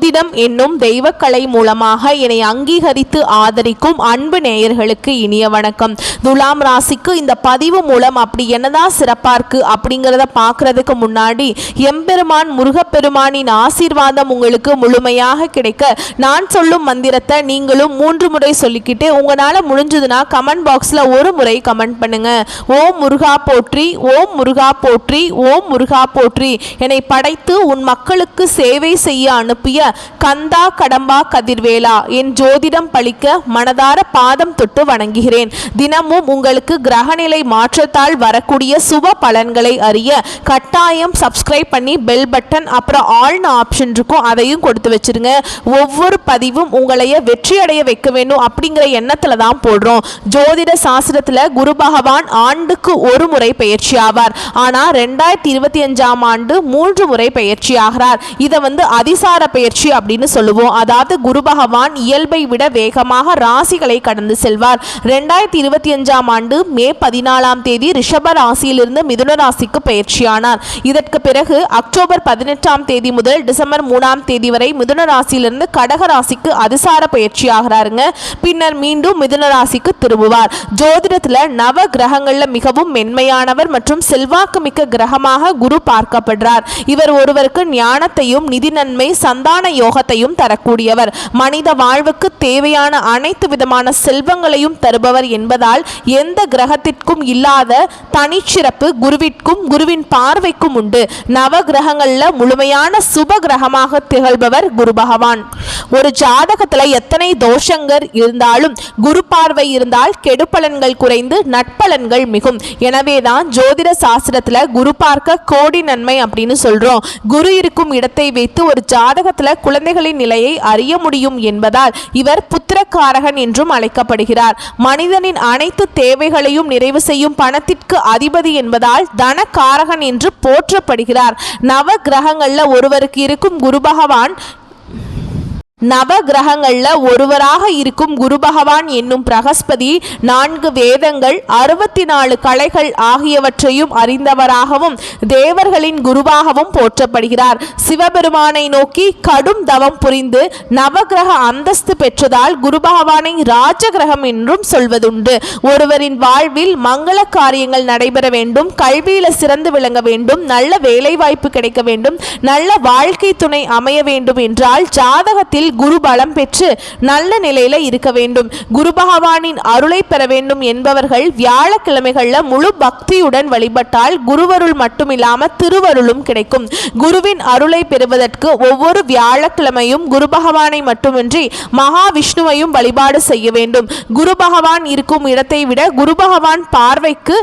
ஜோதிடம் என்னும் தெய்வக்கலை மூலமாக என்னை அங்கீகரித்து ஆதரிக்கும் அன்பு நேயர்களுக்கு இனிய வணக்கம். துலாம் ராசிக்கு இந்த பதிவு மூலம் அப்படி என்னதான் சிறப்பா இருக்கு அப்படிங்கிறத பார்க்கறதுக்கு முன்னாடி எம்பெருமான் முருகப்பெருமானின் ஆசீர்வாதம் உங்களுக்கு முழுமையாக கிடைக்க நான் சொல்லும் மந்திரத்தை நீங்களும் 3 முறை சொல்லிக்கிட்டு உங்களால முடிஞ்சதுன்னா கமெண்ட் பாக்ஸ்ல ஒரு முறை கமெண்ட் பண்ணுங்க. ஓம் முருகா போற்றி, ஓம் முருகா போற்றி, ஓம் முருகா போற்றி. என்னை படைத்து உன் மக்களுக்கு சேவை செய்ய அனுப்பிய கந்தா கடம்பா கதிர்வேலா, என் ஜோதிடம் பழிக்க மனதார பாதம் தொட்டு வணங்குகிறேன். தினமும் உங்களுக்கு கிரகநிலை மாற்றத்தால் வரக்கூடிய சுப பலன்களை அறிய கட்டாயம் சப்ஸ்கிரைப் பண்ணி பெல் பட்டன் அப்புறம் ஆல்னு ஆப்ஷன் இருக்கும், அதையும் கொடுத்து வச்சிருங்க. ஒவ்வொரு பதிவும் உங்களைய வெற்றி அடைய வைக்க வேண்டும் அப்படிங்கிற எண்ணத்துல தான் போடுறோம். ஜோதிட சாஸ்திரத்துல குரு பகவான் ஆண்டுக்கு ஒரு முறை பயிற்சி ஆவார். ஆனா 2025ஆம் ஆண்டு 3 முறை பயிற்சி ஆகிறார். இதை அதிசார பயிற்சி அப்படின்னு சொல்லுவோம். அதாவது குரு பகவான் இயல்பை விட வேகமாக ராசிகளை கடந்து செல்வார். 2025ஆம் ஆண்டு மே 14ஆம் தேதி ரிஷப ராசியிலிருந்து மிதுன ராசிக்கு பயிற்சியானார். இதற்கு பிறகு அக்டோபர் 18ஆம் தேதி முதல் டிசம்பர் 3ஆம் தேதி வரை மிதுன ராசியிலிருந்து கடக ராசிக்கு அதிசார பயிற்சி ஆகிறாருங்க. பின்னர் மீண்டும் மிதுன ராசிக்கு திரும்புவார். ஜோதிடத்துல நவ கிரகங்கள்ல மிகவும் மென்மையானவர் மற்றும் செல்வாக்கு மிக்க கிரகமாக குரு பார்க்கப்படுறார். இவர் ஒருவருக்கு ஞானத்தையும் நிதி நன்மை சந்தான யோகத்தையும் தரக்கூடியவர். மனித வாழ்வுக்கு தேவையான அனைத்து விதமான செல்வங்களையும் தருபவர் என்பதால் எந்த கிரகத்திற்கும் இல்லாத தனிச்சிறப்பு குருவிற்கும் குருவின் பார்வைக்கும் உண்டு. நவ கிரகங்கள்ல முழுமையான சுப கிரகமாக திகழ்பவர் குரு பகவான். ஒரு ஜாதகத்துல எத்தனை தோஷங்கள் இருந்தாலும் குரு பார்வை இருந்தால் கெடுபலன்கள் குறைந்து நட்பலன்கள் மிகும். எனவேதான் ஜோதிட சாஸ்திரத்துல குரு பார்க்க கோடி நன்மை அப்படின்னு சொல்றோம். குரு இருக்கும் இடத்தை வைத்து ஒரு ஜாதகத்துல குழந்தைகளின் நிலையை அறிய முடியும் என்பதால் இவர் புத்திரக்காரகன் என்றும் அழைக்கப்படுகிறார். மனிதனின் அனைத்து தேவைகளையும் நிறைவு செய்யும் பணத்திற்கு அதிபதி என்பதால் தனக்காரகன் என்று போற்றப்படுகிறார். நவ கிரகங்கள்ல ஒருவருக்கு இருக்கும் குரு பகவான் நவ கிரகங்கள்ல ஒருவராக இருக்கும் குரு பகவான் என்னும் பிரகஸ்பதி 4 வேதங்கள் 64 கலைகள் ஆகியவற்றையும் அறிந்தவராகவும் தேவர்களின் குருவாகவும் போற்றப்படுகிறார். சிவபெருமானை நோக்கி கடும் தவம் புரிந்து நவகிரக அந்தஸ்து பெற்றதால் குரு பகவானை ராஜகிரகம் என்றும் சொல்வதுண்டு. ஒருவரின் வாழ்வில் மங்கள காரியங்கள் நடைபெற வேண்டும், கல்வியில சிறந்து விளங்க வேண்டும், நல்ல வேலை வாய்ப்பு கிடைக்க வேண்டும், நல்ல வாழ்க்கை துணை அமைய வேண்டும் என்றால் ஜாதகத்தில் குரு பலம் பெற்று நல்ல நிலையில இருக்க வேண்டும். குரு பகவானின் அருளை பெற வேண்டும் என்பவர்கள் வியாழக்கிழமைகள்ல முழு பக்தியுடன் வழிபட்டால் குருவருள் மட்டுமில்லாம திருவருளும் கிடைக்கும். குருவின் அருளை பெறுவதற்கு ஒவ்வொரு வியாழக்கிழமையும் குரு பகவானை மட்டுமின்றி மகாவிஷ்ணுவையும் வழிபாடு செய்ய வேண்டும். குரு பகவான் இருக்கும் இடத்தை விட குரு பகவான் பார்வைக்கு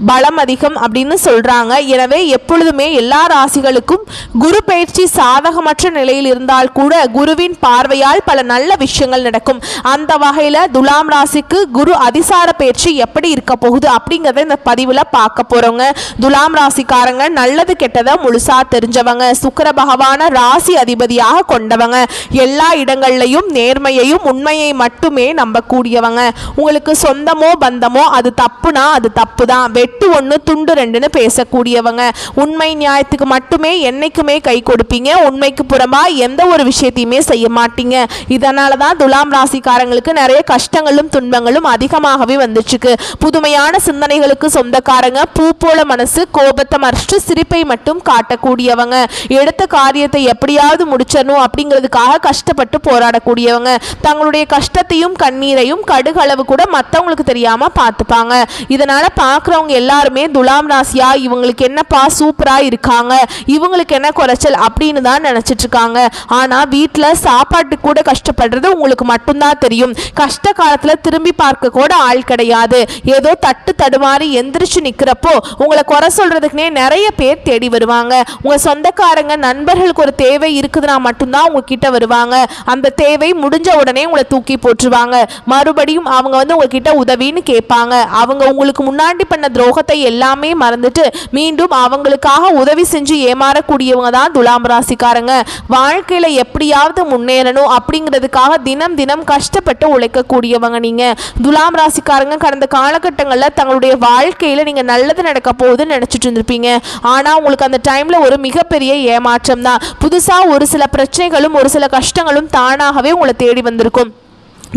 பலம் அதிகம் அப்படின்னு சொல்றாங்க. எனவே எப்பொழுதுமே எல்லா ராசிகளுக்கும் குரு பயிற்சி சாதகமற்ற நிலையில் இருந்தால் கூட குருவின் பார்வையால் பல நல்ல விஷயங்கள் நடக்கும். அந்த வகையில துலாம் ராசிக்கு குரு அதிசார பயிற்சி எப்படி இருக்க போகுது அப்படிங்கறத இந்த பதிவுல பார்க்க போறோங்க. துலாம் ராசிக்காரங்க நல்லது கெட்டதை முழுசா தெரிஞ்சவங்க, சுக்கிர பகவான ராசி அதிபதியாக கொண்டவங்க, எல்லா இடங்கள்லையும் நேர்மையையும் உண்மையை மட்டுமே நம்பக்கூடியவங்க. உங்களுக்கு சொந்தமோ பந்தமோ அது தப்புனா அது தப்பு தான், வெட்டு 1 துண்டு 2ன்னு பேசக்கூடியவங்க, உண்மை நியாயத்துக்கு மட்டுமே என்னைக்குமே கை கொடுப்பீங்க, உண்மைக்கு புறம்பா எந்த ஒரு விஷயத்தையுமே செய்ய மாட்டீங்க. இதனால தான் துலாம் ராசிக்காரங்களுக்கு நிறைய கஷ்டங்களும் துன்பங்களும் அதிகமாகவே வந்துச்சுக்கு. புதுமையான சிந்தனைகளுக்கு சொந்தக்காரங்க, பூ போல மனசு, கோபத்தை மறைச்சு சிரிப்பை மட்டும் காட்டக்கூடியவங்க, எடுத்த காரியத்தை எப்படியாவது முடிச்சணும் அப்படிங்கிறதுக்காக கஷ்டப்பட்டு போராடக்கூடியவங்க, தங்களுடைய கஷ்டத்தையும் கண்ணீரையும் கடுகளவு கூட மற்றவங்களுக்கு தெரியாம பார்த்துப்பாங்க. இதனால பார்க்குறவங்க எல்லாருமே துலாம் ராசியா இவங்களுக்கு என்னப்பா சூப்பரா இருக்காங்க, இவங்களுக்கு என்ன குறைச்சல் அப்படின்னு தான் நினைச்சிட்டு இருக்காங்க. ஆனா வீட்டுல சாப்பாட்டு கூட கஷ்டப்படுறது உங்களுக்கு மட்டும்தான் தெரியும். கஷ்ட காலத்துல திரும்பி பார்க்க கூட ஆள் கிடையாது. ஏதோ தட்டு தடுமாறி எந்திரிச்சு நிக்கிறப்போ உங்களை குறை சொல்றதுக்குனே நிறைய பேர் தேடி வருவாங்க. உங்க சொந்தக்காரங்க நண்பர்களுக்கு ஒரு தேவை இருக்குதுன்னா மட்டும்தான் உங்ககிட்ட வருவாங்க. அந்த தேவை முடிஞ்ச உடனே உங்களை தூக்கி போட்டுருவாங்க. மறுபடியும் அவங்க உங்ககிட்ட உதவின்னு கேட்பாங்க. அவங்க உங்களுக்கு முன்னாடி பண்ண சோகத்தை எல்லாமே மறந்துட்டு மீண்டும் அவங்களுக்காக உதவி செஞ்சு ஏமாறக்கூடியவங்க தான் துலாம் ராசிக்காரங்க. வாழ்க்கையில எப்படியாவது முன்னேறணும் அப்படிங்கிறதுக்காக தினம் தினம் கஷ்டப்பட்டு உழைக்கக்கூடியவங்க நீங்க. துலாம் ராசிக்காரங்க கடந்த காலகட்டங்களில் தங்களுடைய வாழ்க்கையில நீங்க நல்லது நடக்க போகுதுன்னு நினைச்சிட்டு இருந்திருப்பீங்க. ஆனா உங்களுக்கு அந்த டைம்ல ஒரு மிகப்பெரிய ஏமாற்றம் தான். புதுசா ஒரு சில பிரச்சனைகளும் ஒரு சில கஷ்டங்களும் தானாகவே உங்களை தேடி வந்திருக்கும்.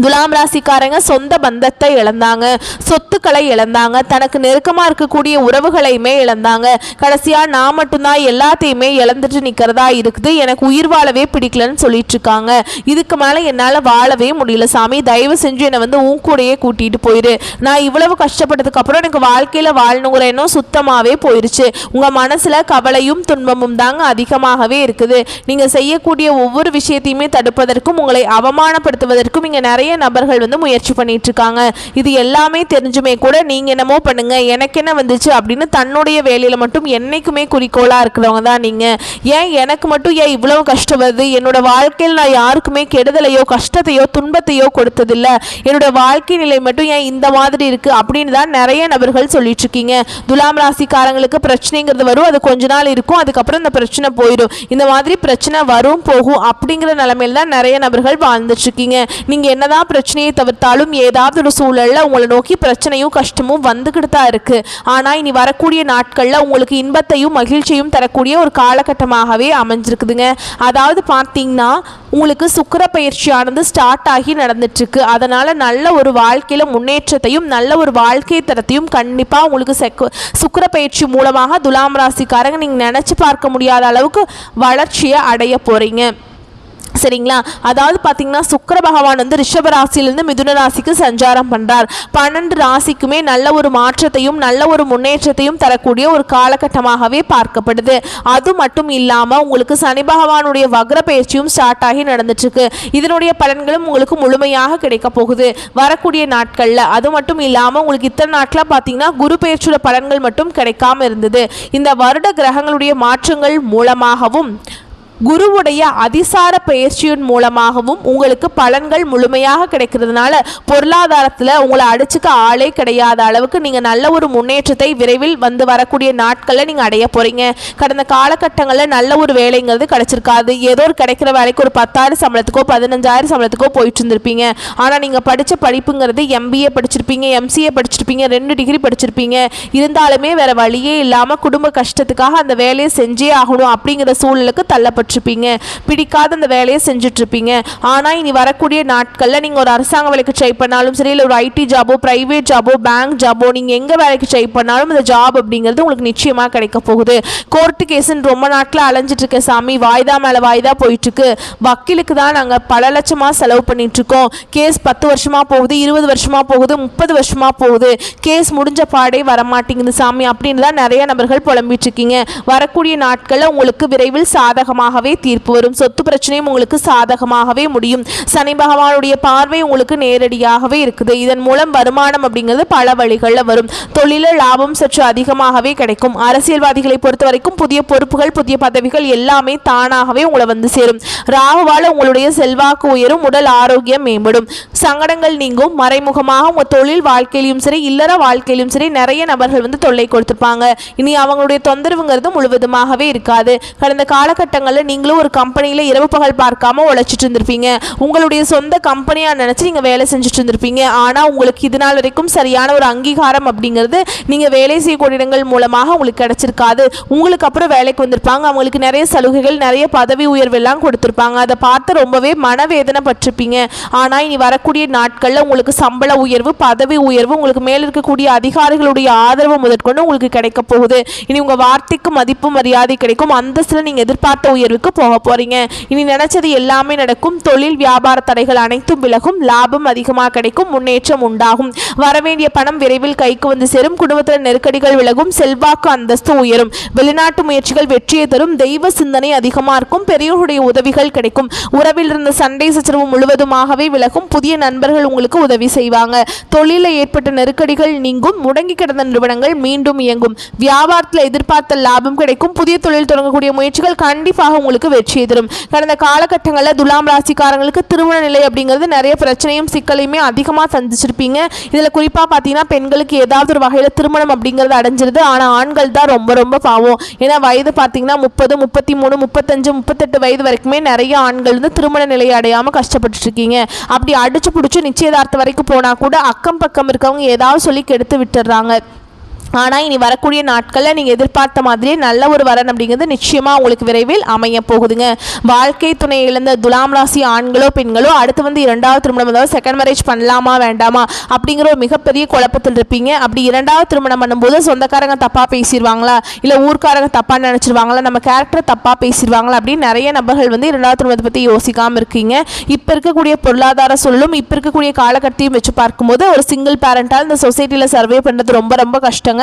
துலாம் ராசிக்காரங்க சொந்த பந்தத்தை இழந்தாங்க, சொத்துக்களை இழந்தாங்க, தனக்கு நெருக்கமாக இருக்கக்கூடிய உறவுகளையுமே இழந்தாங்க. கடைசியாக நான் மட்டும்தான் எல்லாத்தையுமே இழந்துட்டு நிற்கிறதா இருக்குது, எனக்கு உயிர் வாழவே பிடிக்கலன்னு சொல்லிட்டு இருக்காங்க. இதுக்கு மேலே என்னால் வாழவே முடியல சாமி, தயவு செஞ்சு என்னை உன் கூடையே கூட்டிகிட்டு போயிரு. நான் இவ்வளவு கஷ்டப்பட்டதுக்கு அப்புறம் எனக்கு வாழ்க்கையில் வாழணுங்கிற எண்ணம் சுத்தமாகவே போயிடுச்சு. உங்கள் மனசில் கவலையும் துன்பமும் தாங்க அதிகமாகவே இருக்குது. நீங்கள் செய்யக்கூடிய ஒவ்வொரு விஷயத்தையுமே தடுப்பதற்கும் உங்களை அவமானப்படுத்துவதற்கும் இங்கே நிறைய நபர்கள் முயற்சி பண்ணிட்டு இருக்காங்க. இது எல்லாமே தெரிஞ்சுமே கூட நீங்க என்னமோ பண்ணுங்க, எனக்கு என்ன வந்துச்சு அப்படின்னு தன்னுடைய வேலையில மட்டும் என்னைக்குமே குறிக்கோளா இருக்கிறவங்க தான் நீங்க. ஏன் எனக்கு மட்டும் ஏன் இவ்வளவு கஷ்டம் வருது, என்னோட வாழ்க்கையில் நான் யாருக்குமே கெடுதலையோ கஷ்டத்தையோ துன்பத்தையோ கொடுத்ததில்லை, என்னோட வாழ்க்கை நிலை மட்டும் ஏன் இந்த மாதிரி இருக்கு அப்படின்னு தான் நிறைய நபர்கள் சொல்லிட்டு இருக்கீங்க. துலாம் ராசிக்காரங்களுக்கு பிரச்சனைங்கிறது வரும், அது கொஞ்ச நாள் இருக்கும், அதுக்கப்புறம் இந்த பிரச்சனை போயிடும். இந்த மாதிரி பிரச்சனை வரும் போகும் அப்படிங்கிற நிலைமையில தான் நிறைய நபர்கள் வாழ்ந்துட்டு இருக்கீங்க. நீங்க என்னதான் பிரச்சனையை தவிர்த்தாலும் ஏதாவது ஒரு சூழல்ல உங்களை நோக்கி பிரச்சனையும் கஷ்டமும் வந்துகிட்டு தான் இருக்கு. ஆனா இனி வரக்கூடிய நாட்கள்ல உங்களுக்கு இன்பத்தையும் மகிழ்ச்சியும் தரக்கூடிய ஒரு காலகட்டமாகவே அமைஞ்சிருக்குதுங்க. அதாவது பார்த்தீங்கன்னா உங்களுக்கு சுக்கிர பயிற்சியானது ஸ்டார்ட் ஆகி நடந்துட்டு இருக்கு. அதனால நல்ல ஒரு வாழ்க்கையில முன்னேற்றத்தையும் நல்ல ஒரு வாழ்க்கை தரத்தையும் கண்டிப்பா உங்களுக்கு சுக்கிர பயிற்சி மூலமாக துலாம் ராசிக்காரங்க நீங்க நினைச்சு பார்க்க முடியாத அளவுக்கு வளர்ச்சியை அடைய போறீங்க. சரிங்களா? அதாவது பார்த்தீங்கன்னா சுக்கிர பகவான் ரிஷப ராசியிலிருந்து மிதுன ராசிக்கு சஞ்சாரம் பண்ணுறார். 12 ராசிக்குமே நல்ல ஒரு மாற்றத்தையும் நல்ல ஒரு முன்னேற்றத்தையும் தரக்கூடிய ஒரு காலகட்டமாகவே பார்க்கப்படுது. அது மட்டும் இல்லாமல் உங்களுக்கு சனி பகவானுடைய வக்ர பயிற்சியும் ஸ்டார்ட் ஆகி நடந்துட்டுருக்கு. இதனுடைய பலன்களும் உங்களுக்கு முழுமையாக கிடைக்க போகுது வரக்கூடிய நாட்களில். அது மட்டும் இல்லாமல் உங்களுக்கு இத்தனை நாட்களாக பார்த்தீங்கன்னா குரு பயிற்சியோட பலன்கள் மட்டும் கிடைக்காம இருந்தது. இந்த வருட கிரகங்களுடைய மாற்றங்கள் மூலமாகவும் குருவுடைய அதிசார பயிற்சியின் மூலமாகவும் உங்களுக்கு பலன்கள் முழுமையாக கிடைக்கிறதுனால பொருளாதாரத்தில் உங்களை அடிச்சுக்க ஆளே கிடையாத அளவுக்கு நீங்கள் நல்ல ஒரு முன்னேற்றத்தை விரைவில் வரக்கூடிய நாட்களில் நீங்கள் அடைய போகிறீங்க. கடந்த காலகட்டங்களில் நல்ல ஒரு வேலைங்கிறது கிடைச்சிருக்காது. ஏதோ ஒரு கிடைக்கிற வேலைக்கு ஒரு 10,000 சம்பளத்துக்கோ 15,000 சம்பளத்துக்கோ போயிட்டு இருந்திருப்பீங்க. ஆனால் நீங்கள் படித்த படிப்புங்கிறது MBA படிச்சிருப்பீங்க, MCA படிச்சிருப்பீங்க, 2 டிகிரி படிச்சிருப்பீங்க. இருந்தாலுமே வேற வழியே இல்லாமல் குடும்ப கஷ்டத்துக்காக அந்த வேலையை செஞ்சே ஆகணும் அப்படிங்கிற சூழலுக்கு தள்ளப்பட்டிருப்பீங்க. பிடிக்காத அந்த வேலையை செஞ்சுட்டு இருப்பீங்க. ஆனால் இனி வரக்கூடிய நாட்களில் நீங்கள் ஒரு அரசாங்க வேலைக்கு ட்ரை பண்ணாலும் சரி, இல்லை ஒரு IT ஜாபோ பிரைவேட் ஜாபோ பேங்க் ஜாபோ நீங்கள் எங்கே வேலைக்கு ட்ரை பண்ணாலும் இந்த ஜாப் அப்படிங்கிறது உங்களுக்கு நிச்சயமாக கிடைக்க போகுது. கோர்ட்டு கேஸுன்னு ரொம்ப நாட்கள் அலைஞ்சிட்டு இருக்க சாமி, வாய்தா மேலே வாய்தா போயிட்டுருக்கு. வக்கீலுக்கு தான் நாங்கள் பல லட்சமாக செலவு பண்ணிட்டு இருக்கோம். கேஸ் 10 வருஷமாக போகுது, 20 வருஷமாக போகுது, 30 வருஷமாக போகுது, கேஸ் முடிஞ்ச பாடே வரமாட்டேங்குது சாமி அப்படின்னு தான் நிறைய நபர்கள் புலம்பிட்டு இருக்கீங்க. வரக்கூடிய நாட்களில் உங்களுக்கு விரைவில் சாதகமாக தீர்ப்பு வரும். சொத்து பிரச்சனையும் உங்களுக்கு சாதகமாகவே முடியும். சனி பகவானுடைய பார்வை உங்களுக்கு நேரடியாகவே இருக்குது. இதன் மூலம் வருமானம் அப்படிங்கிறது பல வழிகளில் வரும். தொழில லாபம் சற்று அதிகமாகவே கிடைக்கும். அரசியல்வாதிகளை பொறுத்த வரைக்கும் புதிய பொறுப்புகள் புதிய பதவிகள் எல்லாமே தானாகவே உங்களை சேரும். ராகுவால உங்களுடைய செல்வாக்கு உயரும், உடல் ஆரோக்கியம் மேம்படும், சங்கடங்கள் நீங்கும். மறைமுகமாக உங்க தொழில் வாழ்க்கையிலும் சரி இல்லற வாழ்க்கையிலும் சரி நிறைய நபர்கள் தொல்லை கொடுத்திருப்பாங்க. இனி அவங்களுடைய தொந்தரவுங்கிறது முழுவதுமாகவே இருக்காது. கடந்த காலகட்டங்களில் நீங்களும் ஒரு கம்பெனியில் இரவு பகல் பார்க்காம உழைச்சிட்டு இருந்திருப்பீங்க. உங்களுடைய சொந்த கம்பெனியாக நினச்சி நீங்கள் வேலை செஞ்சுட்டு இருந்திருப்பீங்க. ஆனால் உங்களுக்கு இது நாள் வரைக்கும் சரியான ஒரு அங்கீகாரம் அப்படிங்கிறது நீங்கள் வேலை செய்யக்கூடிய இடங்கள் மூலமாக உங்களுக்கு கிடைச்சிருக்காது. உங்களுக்கு அப்புறம் வேலைக்கு வந்திருப்பாங்க, அவங்களுக்கு நிறைய சலுகைகள் நிறைய பதவி உயர்வு எல்லாம் கொடுத்துருப்பாங்க. அதை பார்த்து ரொம்பவே மனவேதனை பட்டிருப்பீங்க. ஆனால் இனி வரக்கூடிய நாட்களில் உங்களுக்கு சம்பள உயர்வு பதவி உயர்வு உங்களுக்கு மேல் இருக்கக்கூடிய அதிகாரிகளுடைய ஆதரவு முதற்கொண்டு உங்களுக்கு கிடைக்க போகுது. இனி உங்கள் வார்த்தைக்கு மதிப்பு மரியாதை கிடைக்கும். அந்தஸ்தில் நீங்கள் எதிர்பார்த்த உயர்வு போக போறீங்க. இனி நினைச்சது எல்லாமே நடக்கும். தொழில் வியாபார தடைகள் அனைத்தும் விலகும், லாபம் அதிகமாக கிடைக்கும், முன்னேற்றம் உண்டாகும். வரவேண்டிய பணம் விரைவில் கைக்கு சேரும். குடும்பத்தில் நெருக்கடிகள் விலகும், செல்வாக்கு அந்தஸ்து உயரும். வெளிநாட்டு முயற்சிகள் வெற்றியை தரும். தெய்வ சிந்தனை அதிகமாக இருக்கும். பெரியோருடைய உதவிகள் கிடைக்கும். உறவில் இருந்த சண்டை சச்சரவு முழுவதுமாகவே விலகும். புதிய நண்பர்கள் உங்களுக்கு உதவி செய்வாங்க. தொழிலில் ஏற்பட்ட நெருக்கடி நெருக்கடிகள் நீங்கும், முடங்கி கிடந்த நிறுவனங்கள் மீண்டும் இயங்கும், வியாபாரத்தில் எதிர்பார்த்த லாபம் கிடைக்கும், புதிய தொழில் தொடங்கக்கூடிய முயற்சிகள் கண்டிப்பாக உங்களுக்கு வெற்றியை தரும். கடந்த காலகட்டங்களில் துலாம் ராசிக்காரங்களுக்கு திருமண நிலை அப்படிங்கிறது நிறைய பிரச்சனையும் சிக்கலையுமே அதிகமாக சந்திச்சிருப்பீங்க. இதில் குறிப்பாக பார்த்தீங்கன்னா பெண்களுக்கு ஏதாவது ஒரு வகையில் திருமணம் அப்படிங்கிறது அடைஞ்சிருது. ஆனால் ஆண்கள் தான் ரொம்ப ரொம்ப பாவம். ஏன்னா வயது பார்த்தீங்கன்னா 30, 33, 35, 38 வயது வரைக்குமே நிறைய ஆண்கள் வந்து திருமண நிலையை அடையாமல் கஷ்டப்பட்டு இருக்கீங்க. அப்படி அடிச்சு பிடிச்சி நிச்சயதார்த்தம் வரைக்கும் போனால் கூட அக்கம் பக்கம் இருக்கவங்க ஏதாவது சொல்லி கெடுத்து விட்டுடுறாங்க. ஆனால் இனி வரக்கூடிய நாட்களில் நீங்கள் எதிர்பார்த்த மாதிரியே நல்ல ஒரு வரன் அப்படிங்கிறது நிச்சயமாக உங்களுக்கு விரைவில் அமைய போகுதுங்க. வாழ்க்கை துணை இழந்த துலாம் ராசி ஆண்களோ பெண்களோ அடுத்து வந்து இரண்டாவது திருமணம், அதாவது செகண்ட் மேரேஜ் பண்ணலாமா வேண்டாமா அப்படிங்கிற ஒரு மிகப்பெரிய குழப்பத்தில் இருப்பீங்க. அப்படி இரண்டாவது திருமணம் பண்ணும்போது சொந்தக்காரங்க தப்பாக பேசிடுவாங்களா, இல்லை ஊர்க்காரங்க தப்பாக நினச்சிருவாங்களா, நம்ம கேரக்டர் தப்பாக பேசிடுவாங்களா அப்படின்னு நிறைய நபர்கள் வந்து இரண்டாவது திருமணத்தை பற்றி யோசிக்காமல் இருக்கீங்க. இப்போ இருக்கக்கூடிய பொருளாதார சூழலும் இப்போ இருக்கக்கூடிய காலகட்டத்தையும் வச்சு பார்க்கும்போது ஒரு சிங்கிள் பேரண்டால் இந்த சொசைட்டியில் சர்வே பண்ணுறது ரொம்ப ரொம்ப கஷ்டம்.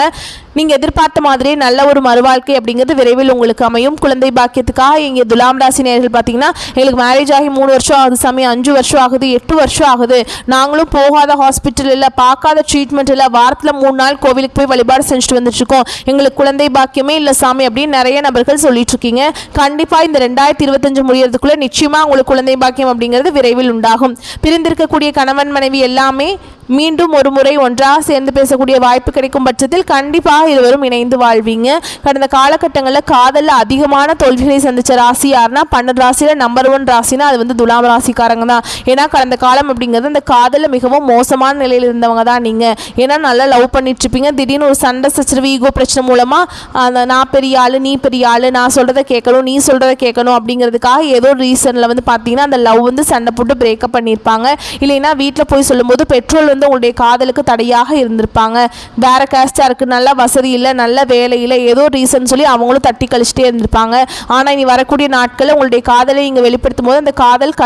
நீங்கள் எதிர்பார்த்த மாதிரியே நல்ல ஒரு மறுவாழ்க்கை அப்படிங்கிறது விரைவில் உங்களுக்கு அமையும். குழந்தை பாக்கியத்துக்காக இங்கே துலாம் ராசி நேயர்கள் பார்த்தீங்கன்னா எங்களுக்கு மேரேஜ் ஆகி 3 வருஷம் ஆகுது சாமி, 5 வருஷம் ஆகுது, 8 வருஷம் ஆகுது, நாங்களும் போகாத ஹாஸ்பிட்டல் இல்லை, பார்க்காத ட்ரீட்மெண்ட் இல்லை, வாரத்தில் 3 நாள் கோவிலுக்கு போய் வழிபாடு செஞ்சுட்டு வந்துட்டுருக்கோம், எங்களுக்கு குழந்தை பாக்கியமே இல்லை சாமி அப்படின்னு நிறைய நபர்கள் சொல்லிட்டு இருக்கீங்க. கண்டிப்பாக இந்த 2025 முடியறதுக்குள்ளே நிச்சயமாக உங்களுக்கு குழந்தை பாக்கியம் அப்படிங்கிறது விரைவில் உண்டாகும். பிரிந்திருக்கக்கூடிய கணவன் மனைவி எல்லாமே மீண்டும் ஒரு முறை ஒன்றாக சேர்ந்து பேசக்கூடிய வாய்ப்பு கிடைக்கும் பட்சத்தில் கண்டிப்பாக இருவரும் இணைந்து வாழ்வீங்க. கடந்த காலகட்டங்களில் காதலில் அதிகமான தோல்விகளை சந்தித்த ராசி யாருன்னா 12 ராசியில் நம்பர் 1 ராசினா அது வந்து துலாம் ராசிக்காரங்க தான். ஏன்னா கடந்த காலம் அப்படிங்கிறது அந்த காதலில் மிகவும் மோசமான நிலையில் இருந்தவங்க தான் நீங்கள். ஏன்னா நல்லா லவ் பண்ணிட்டு இருப்பீங்க, திடீர்னு ஒரு சண்டை சச்சரவு ஈகோ பிரச்சனை மூலமாக அந்த நான் பெரிய ஆள் நீ பெரிய ஆள், நான் சொல்கிறத கேட்கணும் நீ சொல்கிறத கேட்கணும் அப்படிங்கிறதுக்காக ஏதோ ஒரு ரீசனில் வந்து பார்த்தீங்கன்னா அந்த லவ் வந்து சண்டை போட்டு பிரேக்கப் பண்ணியிருப்பாங்க. இல்லைன்னா வீட்டில் போய் சொல்லும்போது பெட்ரோல் வந்து உங்களுடைய காதலுக்கு தடையாக இருந்திருப்பாங்க. வேற கேஸ்டாக இருக்குது, நல்ல வசதி இல்லை, நல்ல வேலை இல்லை, ஏதோ ரீசன் சொல்லி அவங்களும் தட்டி கழிச்சிட்டே இருந்திருப்பாங்க. ஆனால் இனி வரக்கூடிய நாட்களில் உங்களுடைய காதலை நீங்கள் வெளிப்படுத்தும் போது அந்த காதல்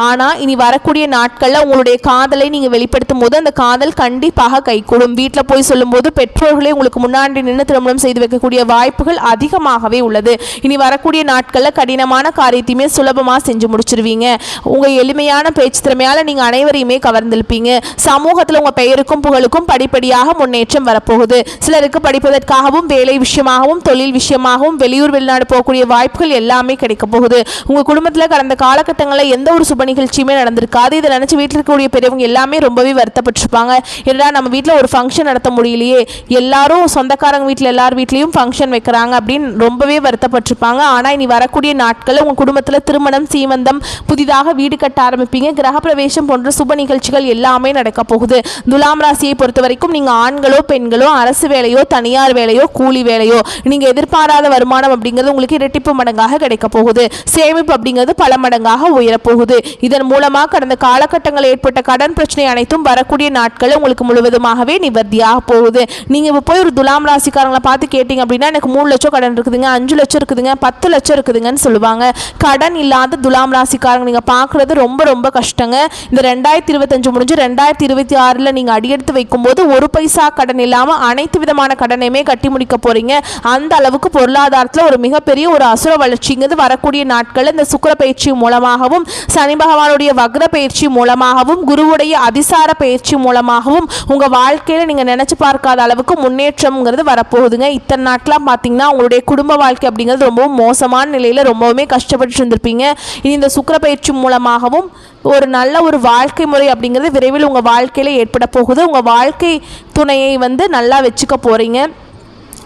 ஆனால் இனி வரக்கூடிய நாட்களில் உங்களுடைய காதலை நீங்கள் வெளிப்படுத்தும் போது அந்த காதல் கண்டிப்பாக கைகூடும். வீட்டில் போய் சொல்லும்போது பெற்றோர்களே உங்களுக்கு முன்னாடி நின்று திருமணம் செய்து வைக்கக்கூடிய வாய்ப்புகள் அதிகமாகவே உள்ளது. இனி வரக்கூடிய நாட்களில் கடினமான காரியத்தையுமே சுலபமாக செஞ்சு முடிச்சிருவீங்க. உங்கள் எளிமையான பேச்சு திறமையால் நீங்கள் அனைவரையுமே கவர்ந்திருப்பீங்க. சமூகத்தில் உங்கள் பெயருக்கும் புகழுக்கும் படிப்படியாக முன்னேற்றம் வரப்போகுது. சிலருக்கு படிப்பதற்காகவும் வேலை விஷயமாகவும் தொழில் விஷயமாகவும் வெளியூர் வெளிநாடு போகக்கூடிய வாய்ப்புகள் எல்லாமே கிடைக்க போகுது. உங்கள் குடும்பத்தில் கடந்த காலகட்டங்களில் எந்த ஒரு நிகழ்ச்சியுமே நடந்திருக்காது. இதை நினைச்சு வீட்டில் இருக்கக்கூடிய பெரியவங்க எல்லாமே ரொம்பவே வருத்தப்பட்டிருப்பாங்க. ஏன்னா நம்ம வீட்டில் ஒரு ஃபங்க்ஷன் நடத்த முடியலையே, எல்லாரும் சொந்தக்காரங்க வீட்டில் எல்லார் வீட்லேயும் ஃபங்க்ஷன் வைக்கிறாங்க அப்படின்னு ரொம்பவே வருத்தப்பட்டிருப்பாங்க. ஆனால் இனி வரக்கூடிய நாட்களில் உங்கள் குடும்பத்தில் திருமணம், சீமந்தம், புதிதாக வீடு கட்ட ஆரம்பிப்பீங்க. கிரகப்பிரவேசம் போன்ற சுப நிகழ்ச்சிகள் எல்லாமே நடக்க போகுது. துலாம் ராசியை பொறுத்த வரைக்கும் நீங்கள் ஆண்களோ பெண்களோ அரசு வேலையோ தனியார் வேலையோ கூலி வேலையோ நீங்கள் எதிர்பாராத வருமானம் அப்படிங்கிறது உங்களுக்கு இரட்டிப்பு மடங்காக கிடைக்க போகுது. சேமிப்பு அப்படிங்கிறது பல மடங்காக உயரப்போகுது. இதன் மூலமாக கடந்த காலகட்டங்களில் ஏற்பட்ட கடன் பிரச்சனை அனைத்தும் வரக்கூடிய நாட்களில் உங்களுக்கு முழுவதுமாகவே நிவர்த்தியாக போகுது. நீங்கள் இப்போ போய் ஒரு துலாம் ராசிக்காரங்களை பார்த்து கேட்டிங்க அப்படின்னா எனக்கு 3 லட்சம் கடன் இருக்குதுங்க, 5 லட்சம் இருக்குதுங்க, 10 லட்சம் இருக்குதுங்கன்னு சொல்லுவாங்க. கடன் இல்லாத துலாம் ராசிக்காரங்க நீங்கள் பார்க்குறது ரொம்ப ரொம்ப கஷ்டங்க. இந்த 2025 முடிஞ்சு 2026 நீங்கள் அடியெடுத்து வைக்கும்போது 1 பைசா கடன் இல்லாமல் அனைத்து விதமான கடனையுமே கட்டி முடிக்க போகிறீங்க. அந்த அளவுக்கு பொருளாதாரத்தில் ஒரு மிகப்பெரிய ஒரு அசுர வளர்ச்சிங்கிறது வரக்கூடிய நாட்களில் இந்த சுக்கிர பயிற்சி மூலமாகவும் சனி பகவானுடைய வக்ர பயிற்சி மூலமாகவும் குருவுடைய அதிசார பயிற்சி மூலமாகவும் உங்கள் வாழ்க்கையில் நீங்கள் நினச்சி பார்க்காத அளவுக்கு முன்னேற்றம்ங்கிறது வரப்போகுதுங்க. இத்தனை நாட்களாக பார்த்தீங்கன்னா உங்களுடைய குடும்ப வாழ்க்கை அப்படிங்கிறது ரொம்பவும் மோசமான நிலையில் ரொம்பவுமே கஷ்டப்பட்டு இருந்திருப்பீங்க. இனி இந்த சுக்கிர பயிற்சி மூலமாகவும் ஒரு நல்ல ஒரு வாழ்க்கை முறை அப்படிங்கிறது விரைவில் உங்கள் வாழ்க்கையில் ஏற்பட போகுது. உங்கள் வாழ்க்கை துணையை வந்து நல்லா வச்சுக்க போகிறீங்க.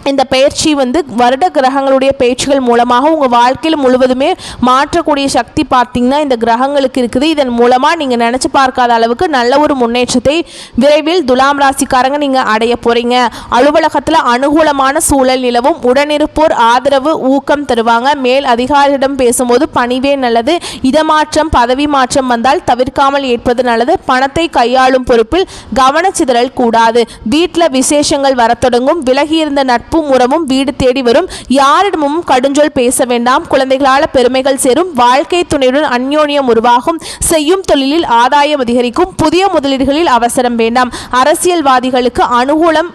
இந்த பயிற்சி வந்து வருட கிரகங்களுடைய பயிற்சிகள் மூலமாக உங்கள் வாழ்க்கையில் முழுவதுமே மாற்றக்கூடிய சக்தி பார்த்திங்கன்னா இந்த கிரகங்களுக்கு இருக்குது. இதன் மூலமாக நீங்கள் நினச்சி பார்க்காத அளவுக்கு நல்ல ஒரு முன்னேற்றத்தை விரைவில் துலாம் ராசிக்காரங்க நீங்கள் அடைய போகிறீங்க. அலுவலகத்தில் அனுகூலமான சூழல் நிலவும், உடனிருப்போர் ஆதரவு ஊக்கம் தருவாங்க. மேல் அதிகாரியிடம் பேசும்போது பணிவே நல்லது. இடமாற்றம் பதவி மாற்றம் வந்தால் தவிர்க்காமல் ஏற்பது நல்லது. பணத்தை கையாளும் பொறுப்பில் கவனச்சிதறல் கூடாது. வீட்டில் விசேஷங்கள் வர தொடங்கும். விலகியிருந்த நட்பு முறமும் வீடு தேடி வரும். யாரிடமும் கடுஞ்சொல் பேச வேண்டாம். குழந்தைகளால் பெருமைகள் சேரும். வாழ்க்கை துணையுடன் அந்யோன்யம் உருவாகும். செய்யும் தொழிலில் ஆதாயம் அதிகரிக்கும். புதிய முதலீடுகளில் அவசரம் வேண்டாம். அரசியல்வாதிகளுக்கு அனுகூலம்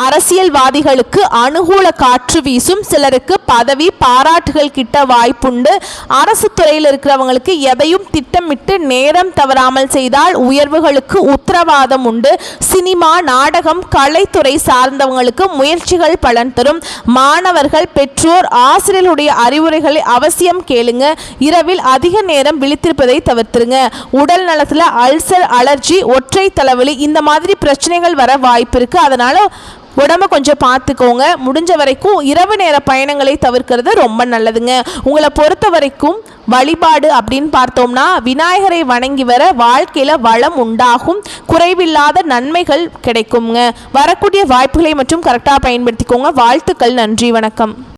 அரசியல்வாதிகளுக்கு அனுகூல காற்று வீசும். சிலருக்கு பதவி பாராட்டுகள் கிட்ட வாய்ப்புண்டு. அரசு துறையில் இருக்கிறவங்களுக்கு எதையும் திட்டமிட்டு நேரம் தவறாமல் செய்தால் உயர்வுகளுக்கு உத்தரவாதம் உண்டு. சினிமா, நாடகம், கலைத்துறை சார்ந்தவங்களுக்கு முயற்சிகள் பலன் தரும். மாணவர்கள், பெற்றோர், ஆசிரியர்களுடைய அறிவுரைகளை அவசியம் கேளுங்க. இரவில் அதிக நேரம் விழித்திருப்பதை தவிர்த்துருங்க. உடல் நலத்தில் அல்சர், அலர்ஜி, ஒற்றை தலைவலி இந்த மாதிரி பிரச்சனைகள் வர வாய்ப்பு இருக்கு. அதனால உடம்ப கொஞ்சம் பார்த்துக்கோங்க. முடிஞ்ச வரைக்கும் இரவு நேர பயணங்களை தவிர்க்கிறது ரொம்ப நல்லதுங்க. உங்களை பொறுத்த வரைக்கும் வழிபாடு அப்படின்னு பார்த்தோம்னா விநாயகரை வணங்கி வர வாழ்க்கையில் வளம் உண்டாகும், குறைவில்லாத நன்மைகள் கிடைக்குங்க. வரக்கூடிய வாய்ப்புகளை மற்றும் கரெக்டாக பயன்படுத்திக்கோங்க. வாழ்த்துக்கள். நன்றி, வணக்கம்.